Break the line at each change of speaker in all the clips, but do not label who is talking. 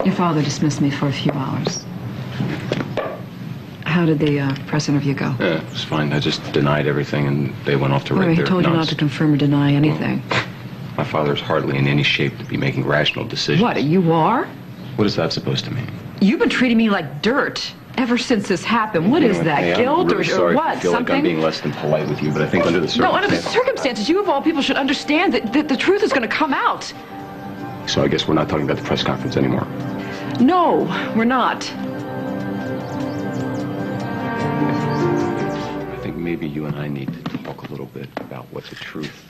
Your father dismissed me for a few hours. How did the press interview go?
Yeah, it was fine. I just denied everything, and they went off to write their
He told you not to confirm or deny anything.
Well, my father's hardly in any shape to be making rational decisions.
What, you are?
What is that supposed to mean?
You've been treating me like dirt ever since this happened. What is that,
hey,
guilt
I'm really
or what?
I feel
Something?
like I'm being less than polite with you, but I think under the circumstances...
No, under the circumstances, you of all people should understand that the truth is going to come out.
So I guess we're not talking about the press conference anymore.
No, we're not.
I think maybe you and I need to talk a little bit about what the truth,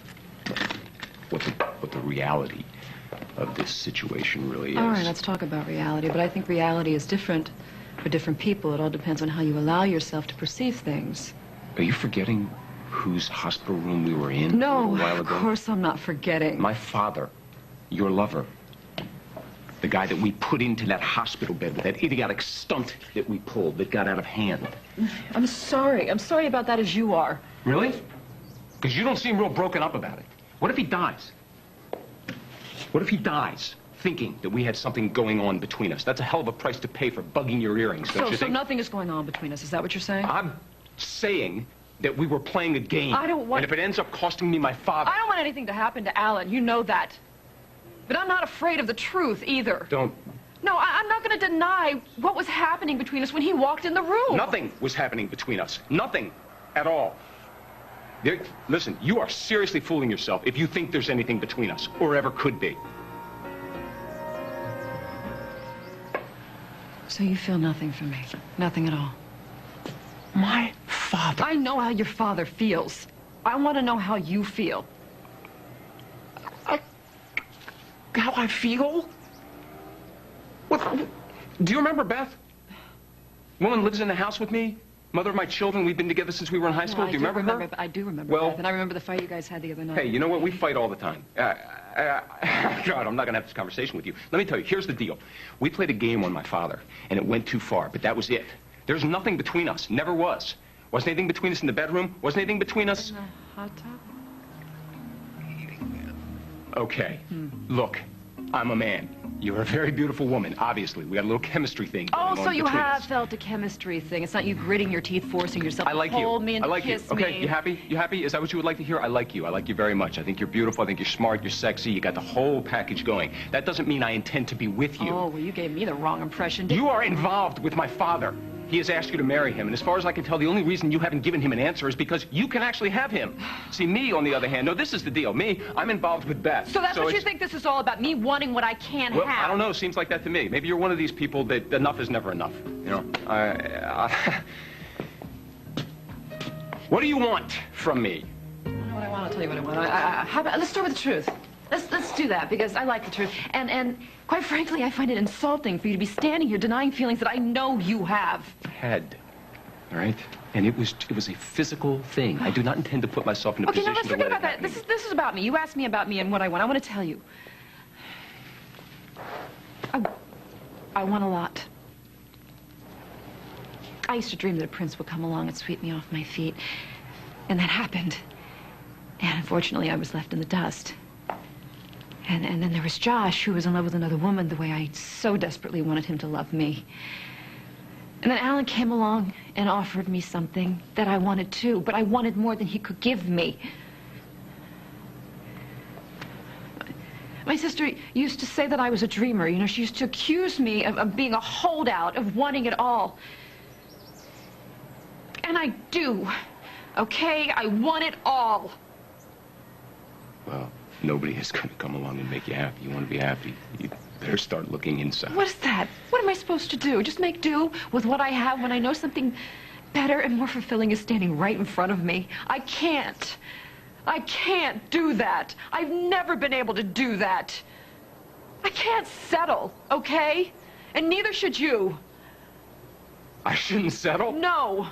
what the reality of this situation really is.
All right, let's talk about reality, but I think reality is different for different people. It all depends on how you allow yourself to perceive things.
Are you forgetting whose hospital room we were in
No,
a little while ago?
Of course I'm not forgetting.
My father, your lover, the guy that we put into that hospital bed with that idiotic stunt that we pulled that got out of hand.
I'm sorry. I'm sorry about that as you are.
Really? Because you don't seem real broken up about it. What if he dies? What if he dies thinking that we had something going on between us? That's a hell of a price to pay for bugging your earrings, don't you think?
So nothing is going on between us. Is that what you're saying?
I'm saying that we were playing a game.
I don't want...
And if it ends up costing me my father...
I don't want anything to happen to Alan. You know that. But I'm not afraid of the truth, either.
Don't...
No, I'm not going to deny what was happening between us when he walked in the room.
Nothing was happening between us. Nothing at all. Listen, you are seriously fooling yourself if you think there's anything between us, or ever could be.
So you feel nothing for me? Nothing at all?
My father...
I know how your father feels. I want to know how you feel.
How I feel? What? Do you remember Beth? Woman lives in the house with me. Mother of my children. We've been together since we were in high school. Do you remember her?
I do remember
well,
Beth, and I remember the fight you guys had the other night.
Hey, you know what? We fight all the time. God, I'm not going to have this conversation with you. Let me tell you, here's the deal. We played a game on my father, and it went too far, but that was it. There's nothing between us. Never was. Wasn't anything between us in the bedroom. Wasn't anything between us...
In the hot tub?
Okay. Look, I'm a man. You're a very beautiful woman, obviously. We got a little chemistry thing going on
so you
between
have
us.
felt a chemistry thing. It's not you gritting your teeth, forcing yourself
I like
to
you.
hold me and
I like
kiss
you. Okay,
me.
you happy? You happy? Is that what you would like to hear? I like you. I like you very much. I think you're beautiful. I think you're smart. You're sexy. You got the whole package going. That doesn't mean I intend to be with you.
Oh, well, you gave me the wrong impression.
You are involved with my father. He has asked you to marry him, and as far as I can tell, the only reason you haven't given him an answer is because you can actually have him. See, me, on the other hand, no, this is the deal. Me, I'm involved with Beth.
So that's what you think this is all about, me wanting what I can't
well,
have?
I don't know. Seems like that to me. Maybe you're one of these people that enough is never enough. You know, what do you want from me?
I know what I want. I'll tell you what I want. How about, let's start with the truth. Let's do that, because I like the truth. And quite frankly, I find it insulting for you to be standing here denying feelings that I know you have.
Had, all right? And it was a physical thing. I do not intend to put myself in a position to...
Okay, now let's forget about that. This is about me. You asked me about me and what I want. I want to tell you. I want a lot. I used to dream that a prince would come along and sweep me off my feet. And that happened. And unfortunately, I was left in the dust. And then there was Josh, who was in love with another woman the way I so desperately wanted him to love me. And then Alan came along and offered me something that I wanted too, but I wanted more than he could give me. My sister used to say that I was a dreamer. You know, she used to accuse me of being a holdout, of wanting it all. And I do, okay? I want it all.
Well... Nobody is going to come along and make you happy. You want to be happy, you better start looking inside.
What is that? What am I supposed to do? Just make do with what I have when I know something better and more fulfilling is standing right in front of me? I can't. I can't do that. I've never been able to do that. I can't settle, okay? And neither should you.
I shouldn't settle?
No.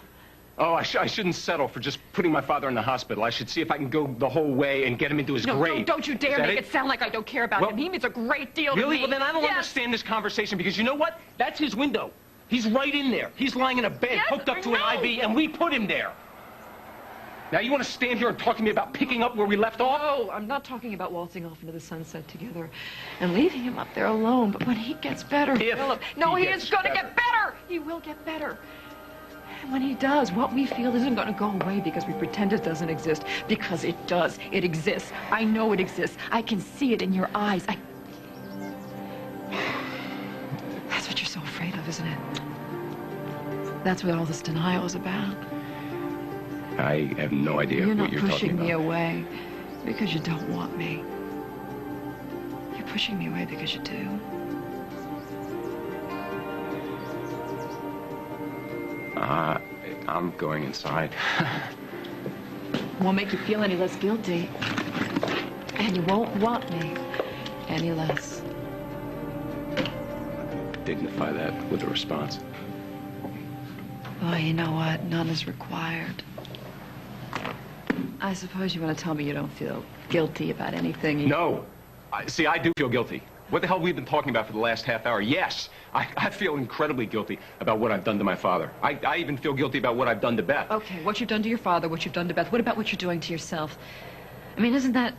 Oh, I shouldn't settle for just putting my father in the hospital. I should see if I can go the whole way and get him into his grave.
No, don't you dare make it sound like I don't care about him. He means a great deal to me.
Really? Well, then I don't understand this conversation, because you know what? That's his window. He's right in there. He's lying in a bed, hooked up to an IV, and we put him there. Now you want to stand here and talk to me about picking up where we left off?
Oh, I'm not talking about waltzing off into the sunset together and leaving him up there alone. But when he gets better, Phillip... No, he is going to get better! He will get better. And when he does, what we feel isn't going to go away because we pretend it doesn't exist. Because it does. It exists. I know it exists. I can see it in your eyes. That's what you're so afraid of, isn't it? That's what all this denial is about.
I have no idea what you're talking about.
You're not pushing me away because you don't want me. You're pushing me away because you do.
I'm going inside.
Won't make you feel any less guilty. And you won't want me any less.
Dignify that with a response.
Well, you know what? None is required. I suppose you want to tell me you don't feel guilty about anything.
No. See, I do feel guilty. What the hell have we been talking about for the last half hour? Yes, I feel incredibly guilty about what I've done to my father. I even feel guilty about what I've done to Beth.
Okay, what you've done to your father, what you've done to Beth. What about what you're doing to yourself? I mean, isn't that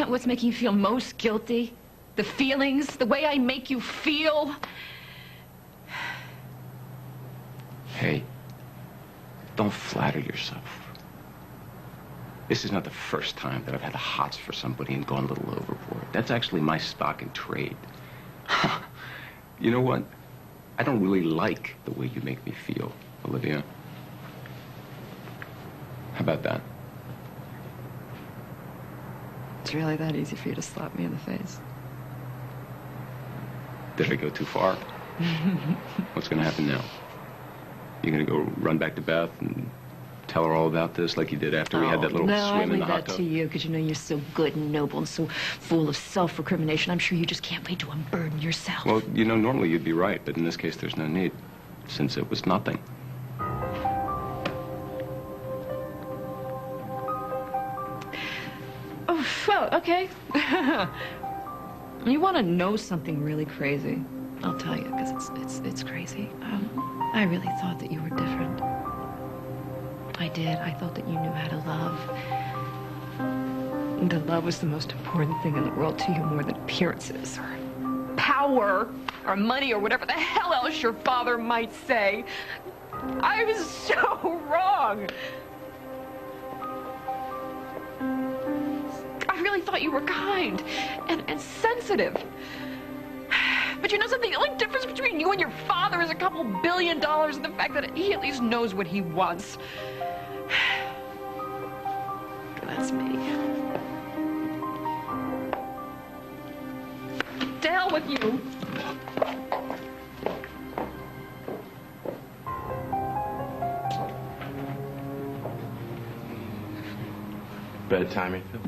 what's making you feel most guilty? The feelings, the way I make you feel?
Hey, don't flatter yourself. This is not the first time that I've had the hots for somebody and gone a little overboard. That's actually my stock in trade. You know what? I don't really like the way you make me feel, Olivia. How about that?
It's really that easy for you to slap me in the face.
Did I go too far? What's going to happen now? You're going to go run back to Beth and tell her all about this like you did after we had that little swim in the hot tub?
No, I leave that to you because you know you're so good and noble and so full of self-recrimination. I'm sure you just can't wait to unburden yourself.
Well, you know, normally you'd be right, but in this case there's no need, since it was nothing.
Oh, well, okay. You want to know something really crazy? I'll tell you, because it's crazy. I really thought that you were different. I did. I thought that you knew how to love. And that love was the most important thing in the world to you, more than appearances or power or money or whatever the hell else your father might say. I was so wrong. I really thought you were kind and sensitive. But you know something? The only difference between you and your father is a couple $1 billion and the fact that he at least knows what he wants. That's me. To hell with you.
Bedtime, Phil?